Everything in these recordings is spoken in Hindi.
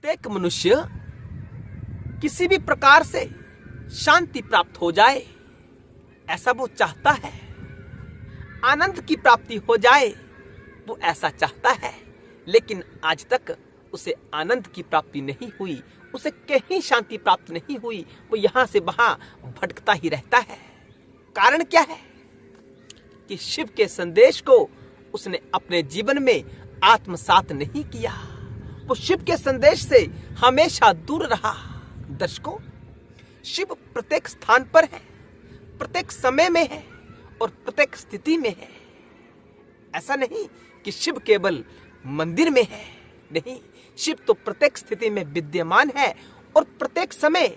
प्रत्येक मनुष्य किसी भी प्रकार से शांति प्राप्त हो जाए ऐसा वो चाहता है, आनंद की प्राप्ति हो जाए वो ऐसा चाहता है, लेकिन आज तक उसे आनंद की प्राप्ति नहीं हुई, उसे कहीं शांति प्राप्त नहीं हुई। वो यहां से वहां भटकता ही रहता है। कारण क्या है कि शिव के संदेश को उसने अपने जीवन में आत्मसात नहीं किया। वो शिव के संदेश से हमेशा दूर रहा। दर्शकों, शिव प्रत्येक स्थान पर है, प्रत्येक समय में है और प्रत्येक स्थिति में है। ऐसा नहीं कि शिव केवल मंदिर में है, नहीं, शिव तो प्रत्येक स्थिति में विद्यमान है और प्रत्येक समय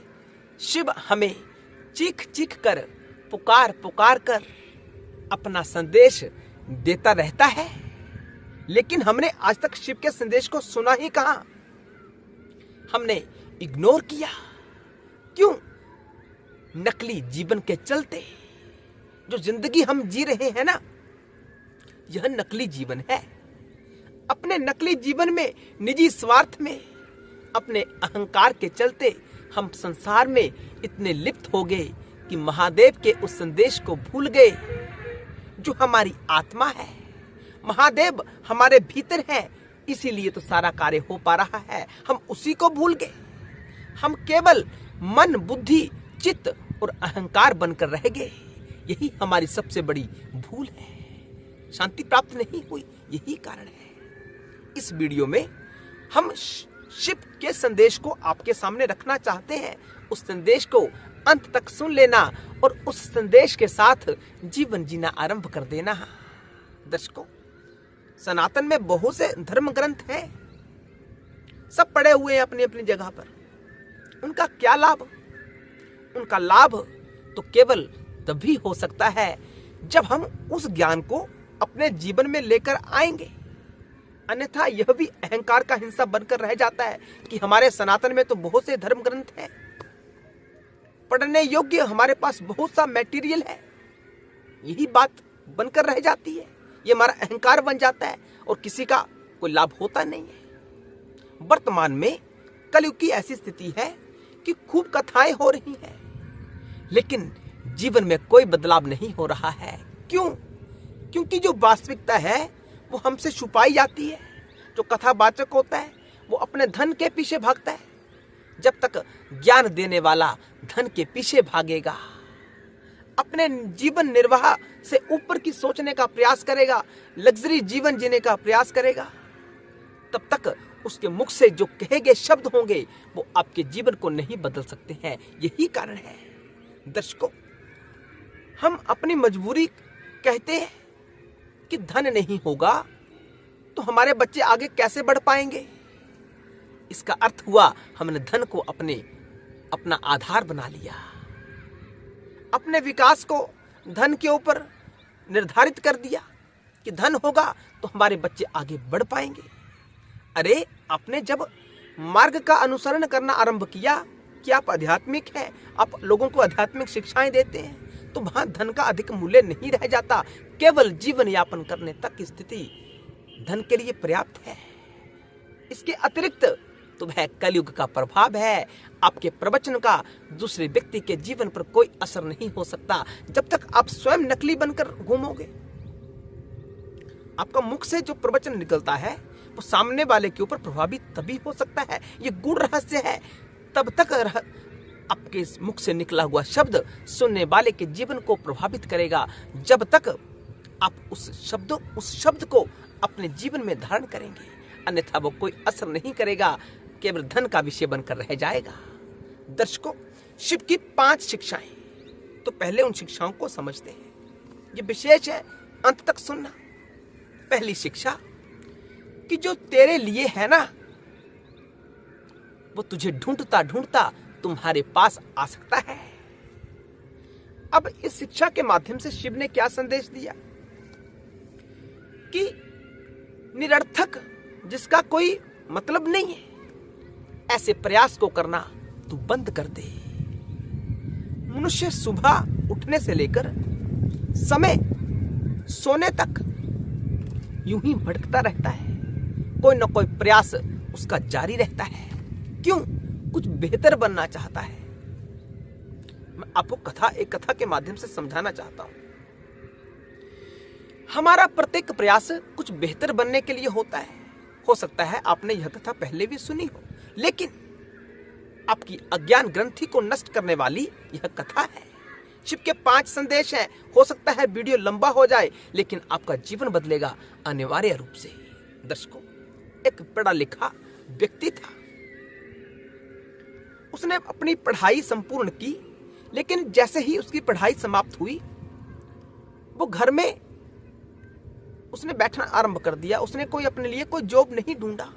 शिव हमें चीख चीख कर, पुकार पुकार कर अपना संदेश देता रहता है। लेकिन हमने आज तक शिव के संदेश को सुना ही कहां, हमने इग्नोर किया। क्यों? नकली जीवन के चलते। जो जिंदगी हम जी रहे हैं ना, यह नकली जीवन है। अपने नकली जीवन में, निजी स्वार्थ में, अपने अहंकार के चलते हम संसार में इतने लिप्त हो गए कि महादेव के उस संदेश को भूल गए जो हमारी आत्मा है। महादेव हमारे भीतर है, इसीलिए तो सारा कार्य हो पा रहा है। हम उसी को भूल गए। हम केवल मन, बुद्धि, चित्त और अहंकार बनकर रह गए। यही हमारी सबसे बड़ी भूल है। शांति प्राप्त नहीं हुई, यही कारण है। इस वीडियो में हम शिव के संदेश को आपके सामने रखना चाहते हैं। उस संदेश को अंत तक सुन लेना और उस संदेश के साथ जीवन जीना आरंभ कर देना। दर्शकों, सनातन में बहुत से धर्म ग्रंथ हैं, सब पड़े हुए हैं अपनी अपनी जगह पर। उनका क्या लाभ? उनका लाभ तो केवल तभी हो सकता है जब हम उस ज्ञान को अपने जीवन में लेकर आएंगे। अन्यथा यह भी अहंकार का हिस्सा बनकर रह जाता है कि हमारे सनातन में तो बहुत से धर्म ग्रंथ हैं, पढ़ने योग्य हमारे पास बहुत सा मटेरियल है। यही बात बनकर रह जाती है। ये हमारा अहंकार बन जाता है और किसी का कोई लाभ होता नहीं है। वर्तमान में कलयुग की ऐसी स्थिति है कि खूब कथाएं हो रही हैं, लेकिन जीवन में कोई बदलाव नहीं हो रहा है। क्यों? क्योंकि जो वास्तविकता है वो हमसे छुपाई जाती है। जो कथावाचक होता है वो अपने धन के पीछे भागता है। जब तक ज्ञान देने वाला धन के पीछे भागेगा, अपने जीवन निर्वाह से ऊपर की सोचने का प्रयास करेगा, लग्जरी जीवन जीने का प्रयास करेगा, तब तक उसके मुख से जो कहे गए शब्द होंगे वो आपके जीवन को नहीं बदल सकते हैं। यही कारण है। दर्शकों, हम अपनी मजबूरी कहते हैं कि धन नहीं होगा तो हमारे बच्चे आगे कैसे बढ़ पाएंगे। इसका अर्थ हुआ हमने धन को अपना आधार बना लिया। अपने विकास को धन के ऊपर निर्धारित कर दिया कि धन होगा तो हमारे बच्चे आगे बढ़ पाएंगे। अरे, आपने जब मार्ग का अनुसरण करना आरंभ किया कि आप आध्यात्मिक हैं, आप लोगों को आध्यात्मिक शिक्षाएं देते हैं, तो वहां धन का अधिक मूल्य नहीं रह जाता। केवल जीवन यापन करने तक की स्थिति धन के लिए पर्याप्त है। इसके अतिरिक्त तो वह कलयुग का प्रभाव है। आपके प्रवचन का दूसरे व्यक्ति के जीवन पर कोई असर नहीं हो सकता जब तक आप स्वयं नकली बनकर घूमोगे। आपका मुख से जो प्रवचन निकलता है वो सामने वाले के ऊपर प्रभावित तभी हो सकता है। ये गूढ़ रहस्य है। तब तक आपके मुख से निकला हुआ शब्द सुनने वाले के जीवन को प्रभावित करेगा जब तक आप उस शब्द को अपने जीवन में धारण करेंगे। अन्यथा वो कोई असर नहीं करेगा, केवल धन का विषय बनकर रह जाएगा। दर्शकों, शिव की 5 शिक्षाएं, तो पहले उन शिक्षाओं को समझते हैं। ये विशेष है, अंत तक सुनना। पहली शिक्षा कि जो तेरे लिए है ना, वो तुझे ढूंढता ढूंढता तुम्हारे पास आ सकता है। अब इस शिक्षा के माध्यम से शिव ने क्या संदेश दिया कि निरर्थक, जिसका कोई मतलब नहीं है, ऐसे प्रयास को करना तू बंद कर दे। मनुष्य सुबह उठने से लेकर समय सोने तक यूं ही भटकता रहता है। कोई न कोई प्रयास उसका जारी रहता है। क्यों? कुछ बेहतर बनना चाहता है। मैं आपको एक कथा के माध्यम से समझाना चाहता हूं। हमारा प्रत्येक प्रयास कुछ बेहतर बनने के लिए होता है। हो सकता है आपने यह कथा पहले भी सुनी हो, लेकिन आपकी अज्ञान ग्रंथि को नष्ट करने वाली यह कथा है। शिव के 5 संदेश हैं। हो सकता है वीडियो लंबा हो जाए, लेकिन आपका जीवन बदलेगा अनिवार्य रूप से। दर्शकों, एक पढ़ा लिखा व्यक्ति था। उसने अपनी पढ़ाई संपूर्ण की, लेकिन जैसे ही उसकी पढ़ाई समाप्त हुई, वो घर में उसने बैठना आरंभ कर दिया। उसने कोई अपने लिए कोई जॉब नहीं ढूंढा,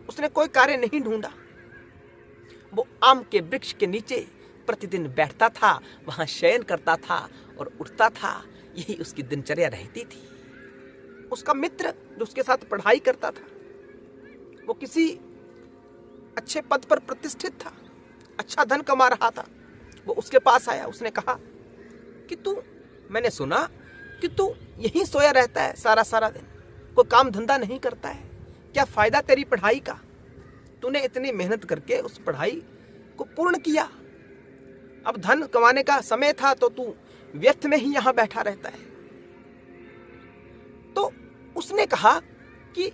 उसने कोई कार्य नहीं ढूंढा। वो आम के वृक्ष के नीचे प्रतिदिन बैठता था, वहां शयन करता था और उठता था। यही उसकी दिनचर्या रहती थी। उसका मित्र जो उसके साथ पढ़ाई करता था, वो किसी अच्छे पद पर प्रतिष्ठित था, अच्छा धन कमा रहा था। वो उसके पास आया। उसने कहा कि मैंने सुना कि तू यहीं सोया रहता है सारा दिन, कोई काम धंधा नहीं करता है। क्या फायदा तेरी पढ़ाई का? तूने इतनी मेहनत करके उस पढ़ाई को पूर्ण किया, अब धन कमाने का समय था तो तू व्यर्थ में ही यहां बैठा रहता है। तो उसने कहा कि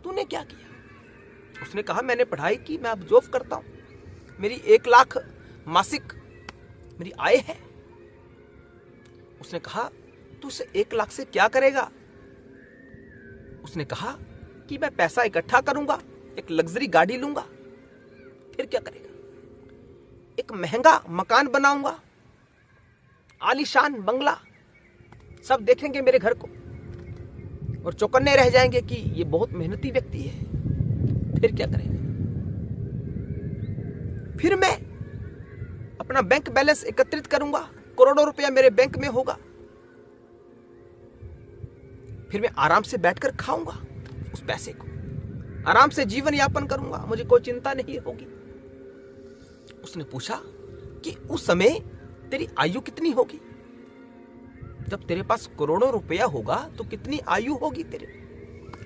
तूने क्या किया? उसने कहा मैंने पढ़ाई की, मैं अब जॉब करता हूं, मेरी 1 लाख मासिक मेरी आय है। उसने कहा तू उसे 1 लाख से क्या करेगा? उसने कहा कि मैं पैसा इकट्ठा करूंगा, एक लग्जरी गाड़ी लूंगा। फिर क्या करेगा? एक महंगा मकान बनाऊंगा, आलीशान बंगला, सब देखेंगे मेरे घर को और चौकन्ने रह जाएंगे कि ये बहुत मेहनती व्यक्ति है। फिर क्या करेगा? फिर मैं अपना बैंक बैलेंस एकत्रित करूंगा, करोड़ों रुपया मेरे बैंक में होगा। फिर मैं आराम से बैठकर खाऊंगा उस पैसे को, आराम से जीवन यापन करूंगा, मुझे कोई चिंता नहीं होगी। उसने पूछा कि उस समय तेरी आयु कितनी होगी? जब तेरे पास करोड़ों रुपया होगा तो कितनी आयु होगी तेरे?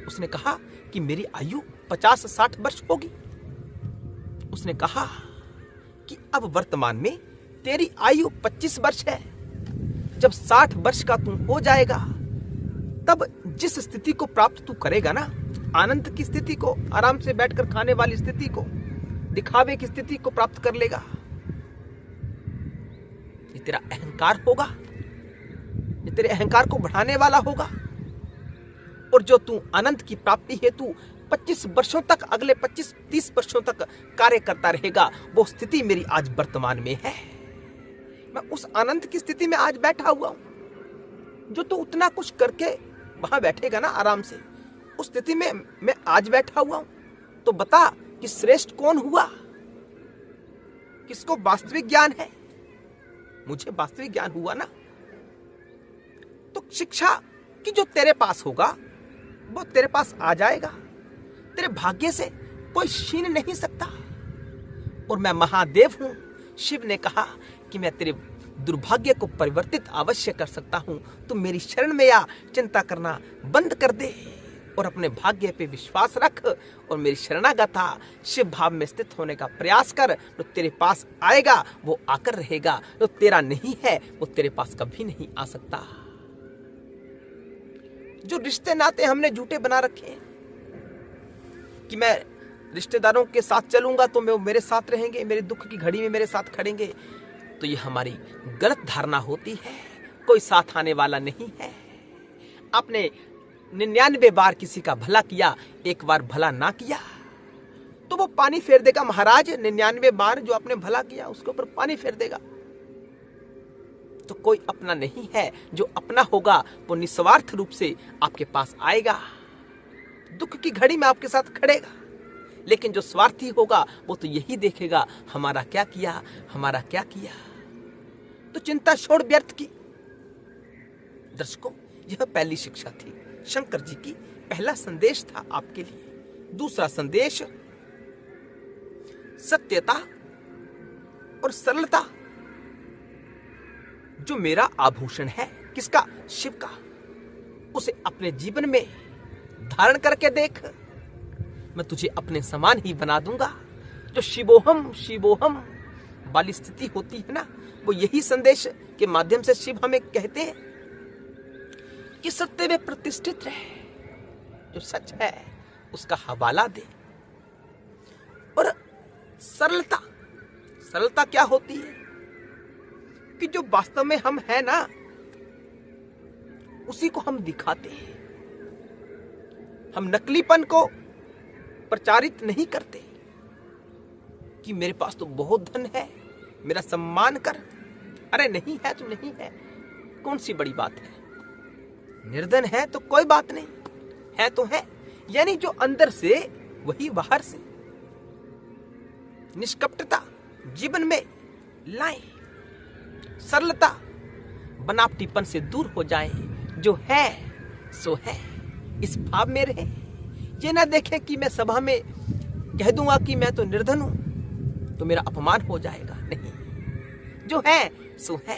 उसने कहा कि मेरी आयु 50-60 वर्ष होगी। उसने कहा कि अब वर्तमान में तेरी आयु 25 वर्ष है। जब 60 वर्ष का तू हो जाएगा, तब जिस स्थिति को प्राप्त तू करेगा ना, आनंद की स्थिति को, आराम से बैठकर खाने वाली स्थिति को, दिखावे की स्थिति को प्राप्त कर लेगा। ये तेरा अहंकार होगा, ये तेरे अहंकार को बढ़ाने वाला होगा। और जो तू अनंत की प्राप्ति हेतु 25 वर्षों तक, अगले 25-30 वर्षों तक कार्य करता रहेगा, वो स्थिति मेरी आज वर्तमान में है। मैं उस आनंद की स्थिति में आज बैठा हुआ हूं। जो तू उतना कुछ करके वहां बैठेगा ना आराम से, उस स्थिति में मैं आज बैठा हुआ हूं। तो बता कि श्रेष्ठ कौन हुआ? किसको वास्तविक ज्ञान है? मुझे वास्तविक ज्ञान हुआ ना। तो शिक्षा कि जो तेरे पास होगा वो तेरे पास आ जाएगा। तेरे भाग्य से कोई छीन नहीं सकता। और मैं महादेव हूं। शिव ने कहा कि मैं तेरे दुर्भाग्य को परिवर्तित अवश्य कर सकता हूं। तुम मेरी शरण में आ, चिंता करना बंद कर दे और अपने भाग्य पे विश्वास रख और मेरी शरणागता शिव भाव में स्थित होने का प्रयास कर। तो तेरे पास आएगा, वो आकर रहेगा। जो तेरा नहीं है वो तेरे पास कभी नहीं आ सकता। जो रिश्ते नाते हमने झूठे बना रखे हैं कि मैं रिश्तेदारों के साथ चलूंगा तो वो मेरे साथ रहेंगे, मेरे दुख की घड़ी में मेरे साथ खड़ेंगे, तो ये हमारी गलत धारणा होती है। कोई साथ आने वाला नहीं है। आपने 99 बार किसी का भला किया, एक बार भला ना किया तो वो पानी फेर देगा। महाराज 99 बार जो आपने भला किया उसके ऊपर पानी फेर देगा। तो कोई अपना नहीं है। जो अपना होगा वो निस्वार्थ रूप से आपके पास आएगा, दुख की घड़ी में आपके साथ खड़ेगा। लेकिन जो स्वार्थी होगा वो तो यही देखेगा हमारा क्या किया, हमारा क्या किया। तो चिंता छोड़ व्यर्थ की। दर्शकों, यह पहली शिक्षा थी, शंकर जी की पहला संदेश था आपके लिए। दूसरा संदेश सत्यता और सरलता। जो मेरा आभूषण है, किसका? शिव का, उसे अपने जीवन में धारण करके देख। मैं तुझे अपने समान ही बना दूंगा। जो शिवोहम शिवोहम वाली स्थिति होती है ना, वो यही संदेश के माध्यम से शिव हमें कहते हैं कि सत्य में प्रतिष्ठित रहे, जो सच है उसका हवाला दे। और सरलता, सरलता क्या होती है कि जो वास्तव में हम है ना, उसी को हम दिखाते हैं। हम नकलीपन को प्रचारित नहीं करते कि मेरे पास तो बहुत धन है, मेरा सम्मान कर। अरे नहीं है तो नहीं है, कौन सी बड़ी बात है। निर्धन है तो कोई बात नहीं, है तो है। यानी जो अंदर से वही बाहर से। निष्कपटता जीवन में लाए, सरलता, बनावटीपन से दूर हो जाए। जो है सो है, इस भाव में रहे। ये ना देखें कि मैं सभा में कह दूंगा कि मैं तो निर्धन हूं तो मेरा अपमान हो जाएगा। नहीं, जो है सो है।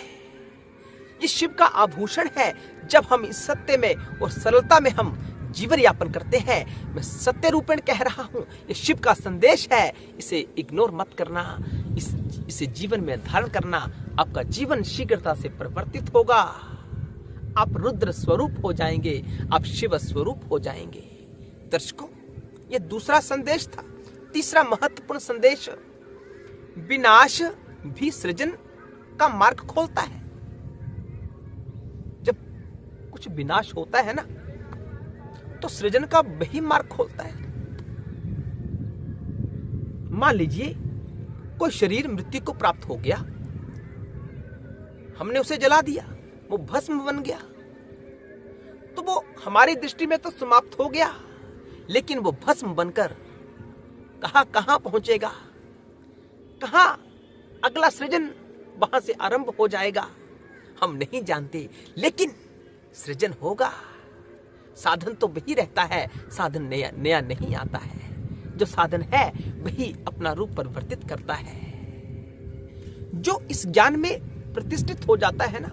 ये शिव का आभूषण है। जब हम इस सत्य में और सरलता में हम जीवन यापन करते हैं, मैं सत्य रूपेण कह रहा हूं, ये शिव का संदेश है। इसे इग्नोर मत करना, इसे जीवन में धारण करना। आपका जीवन शीघ्रता से परिवर्तित होगा। आप रुद्र स्वरूप हो जाएंगे, आप शिव स्वरूप हो जाएंगे। दर्शकों, ये दूसरा संदेश था। तीसरा महत्वपूर्ण संदेश, विनाश भी सृजन का मार्ग खोलता है। जब कुछ विनाश होता है ना, तो सृजन का वही मार्ग खोलता है। मान लीजिए कोई शरीर मृत्यु को प्राप्त हो गया, हमने उसे जला दिया, वो भस्म बन गया, तो वो हमारी दृष्टि में तो समाप्त हो गया, लेकिन वो भस्म बनकर कहां पहुंचेगा, कहां अगला सृजन वहां से आरंभ हो जाएगा, हम नहीं जानते। लेकिन सृजन होगा। साधन तो वही रहता है, साधन नया नहीं आता है। जो साधन है वही अपना रूप परिवर्तित करता है। जो इस ज्ञान में प्रतिष्ठित हो जाता है ना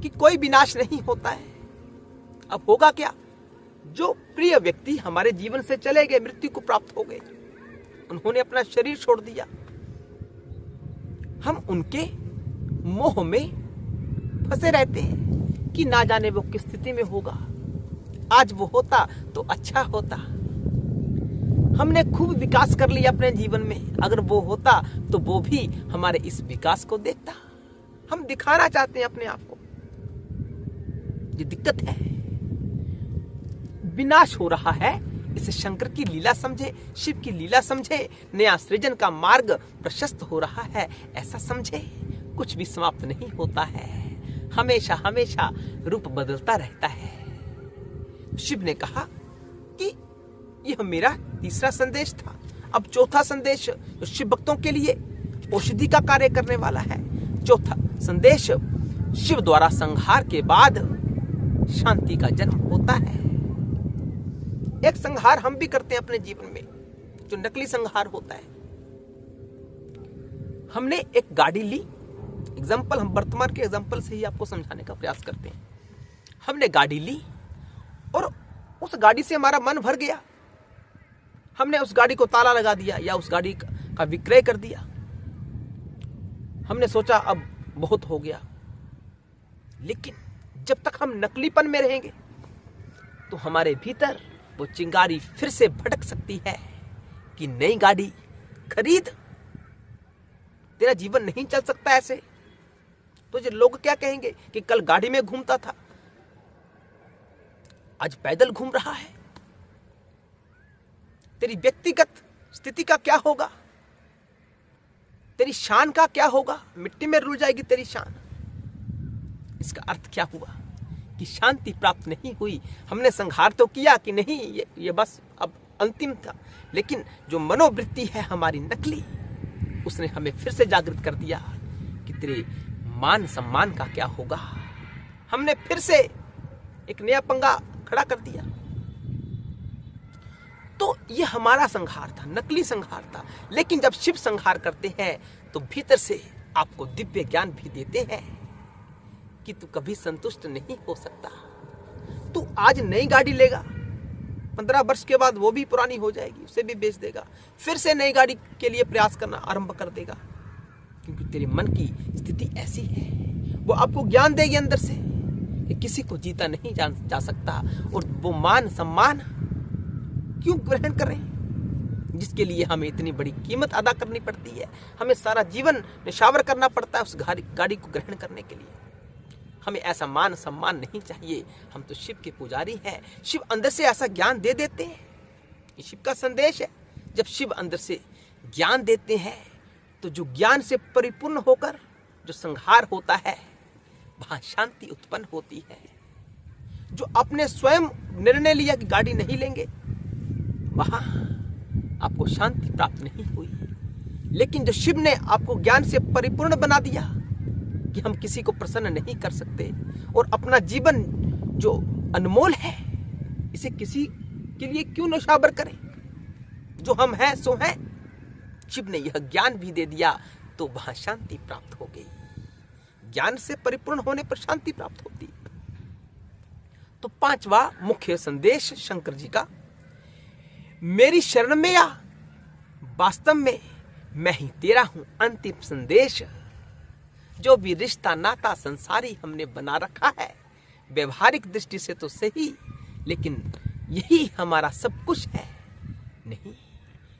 कि कोई विनाश नहीं होता है। अब होगा क्या? जो प्रिय व्यक्ति हमारे जीवन से चले गए, मृत्यु को प्राप्त हो गए, उन्होंने अपना शरीर छोड़ दिया, हम उनके मोह में फंसे रहते हैं कि ना जाने वो किस स्थिति में होगा। आज वो होता तो अच्छा होता, हमने खूब विकास कर लिया अपने जीवन में। अगर वो होता तो वो भी हमारे इस विकास को देखता। हम दिखाना चाहते हैं अपने आप को, ये दिक्कत है। विनाश हो रहा है, इसे शंकर की लीला समझे, शिव की लीला समझे। नया सृजन का मार्ग प्रशस्त हो रहा है, ऐसा समझे। कुछ भी समाप्त नहीं होता है, हमेशा हमेशा रूप बदलता रहता है। शिव ने कहा कि यह मेरा तीसरा संदेश था। अब चौथा संदेश जो शिव भक्तों के लिए औषधि का कार्य करने वाला है। चौथा संदेश, शिव द्वारा संहार के बाद शांति का जन्म होता है। एक संहार हम भी करते हैं अपने जीवन में, जो नकली संहार होता है। हमने एक गाड़ी ली, एग्जाम्पल, हम वर्तमान के एग्जाम्पल से ही आपको समझाने का प्रयास करते हैं। हमने गाड़ी ली और उस गाड़ी से हमारा मन भर गया, हमने उस गाड़ी को ताला लगा दिया या उस गाड़ी का विक्रय कर दिया। हमने सोचा अब बहुत हो गया। लेकिन जब तक हम नकलीपन में रहेंगे तो हमारे भीतर वो चिंगारी फिर से भटक सकती है कि नई गाड़ी खरीद, तेरा जीवन नहीं चल सकता ऐसे। तो जो लोग क्या कहेंगे कि कल गाड़ी में घूमता था, आज पैदल घूम रहा है। तेरी व्यक्तिगत स्थिति का क्या होगा, तेरी शान का क्या होगा? मिट्टी में रुल जाएगी तेरी शान। इसका अर्थ क्या हुआ कि शांति प्राप्त नहीं हुई। हमने संहार तो किया कि नहीं, ये बस अब अंतिम था, लेकिन जो मनोवृत्ति है हमारी नकली, उसने हमें फिर से जागृत कर दिया कि तेरे मान सम्मान का क्या होगा। हमने फिर से एक नया पंगा खड़ा कर दिया। तो ये हमारा संहार था, नकली संहार था। लेकिन जब शिव संहार करते हैं तो भीतर से आपको दिव्य ज्ञान भी देते हैं कि तू कभी संतुष्ट नहीं हो सकता। तू आज नई गाड़ी लेगा, 15 वर्ष के बाद वो भी पुरानी हो जाएगी, उसे भी बेच देगा, फिर से नई गाड़ी के लिए प्रयास करना आरंभ कर देगा। क्योंकि तेरे मन की स्थिति ऐसी है। वो आपको ज्ञान देगी अंदर से कि किसी को जीता नहीं जा सकता, और वो मान सम्मान क्यों ग्रहण करें जिसके लिए हमें इतनी बड़ी कीमत अदा करनी पड़ती है। हमें सारा जीवन निछावर करना पड़ता है उस गाड़ी को ग्रहण करने के लिए। हमें ऐसा मान सम्मान नहीं चाहिए। हम तो शिव के पुजारी हैं। शिव अंदर से ऐसा ज्ञान दे देते हैं। ये शिव का संदेश है। जब शिव अंदर से ज्ञान देते हैं तो जो ज्ञान से परिपूर्ण होकर जो संहार होता है, वहां शांति उत्पन्न होती है। जो अपने स्वयं निर्णय लिया कि गाड़ी नहीं लेंगे, वहां आपको शांति प्राप्त नहीं हुई। लेकिन जो शिव ने आपको ज्ञान से परिपूर्ण बना दिया कि हम किसी को प्रसन्न नहीं कर सकते, और अपना जीवन जो अनमोल है इसे किसी के लिए क्यों नौशावर करें। जो हम हैं सो हैं। शिव ने यह ज्ञान भी दे दिया तो वहां शांति प्राप्त हो गई। ज्ञान से परिपूर्ण होने पर शांति प्राप्त होती है। तो पांचवा मुख्य संदेश शंकर जी का, मेरी शरण में आ, वास्तव में मैं ही तेरा हूं। अंतिम संदेश, जो भी रिश्ता नाता संसारी हमने बना रखा है, व्यवहारिक दृष्टि से तो सही, लेकिन यही हमारा सब कुछ है। नहीं,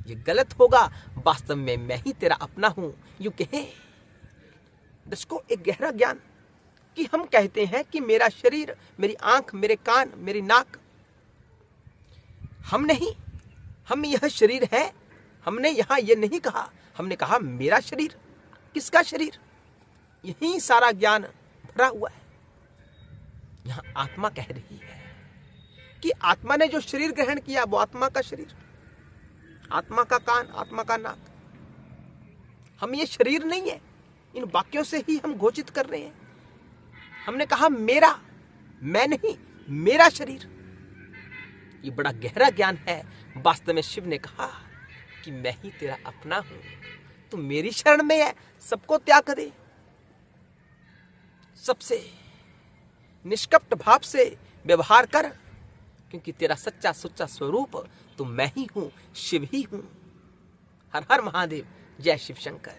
ये गलत होगा। वास्तव में मैं ही तेरा अपना हूं। यूं कहें दर्शकों, एक गहरा ज्ञान कि हम कहते हैं कि मेरा शरीर, मेरी आंख, मेरे कान, मेरी नाक, हम नहीं, हम यह शरीर है। हमने यहां यह नहीं कहा, हमने कहा मेरा शरीर। किसका शरीर? यही सारा ज्ञान भरा हुआ है। यहां आत्मा कह रही है कि आत्मा ने जो शरीर ग्रहण किया वो आत्मा का शरीर, आत्मा का कान, आत्मा का नाक। हम ये शरीर नहीं है। इन वाक्यों से ही हम घोषित कर रहे हैं। हमने कहा मेरा, मैं नहीं, मेरा शरीर। ये बड़ा गहरा ज्ञान है। वास्तव में शिव ने कहा कि मैं ही तेरा अपना हूं, तू मेरी शरण में है। सबको त्याग दे, सबसे निष्कपट भाव से व्यवहार कर, क्योंकि तेरा सच्चा सुच्चा स्वरूप तो मैं ही हूं, शिव ही हूं। हर हर महादेव। जय शिव शंकर।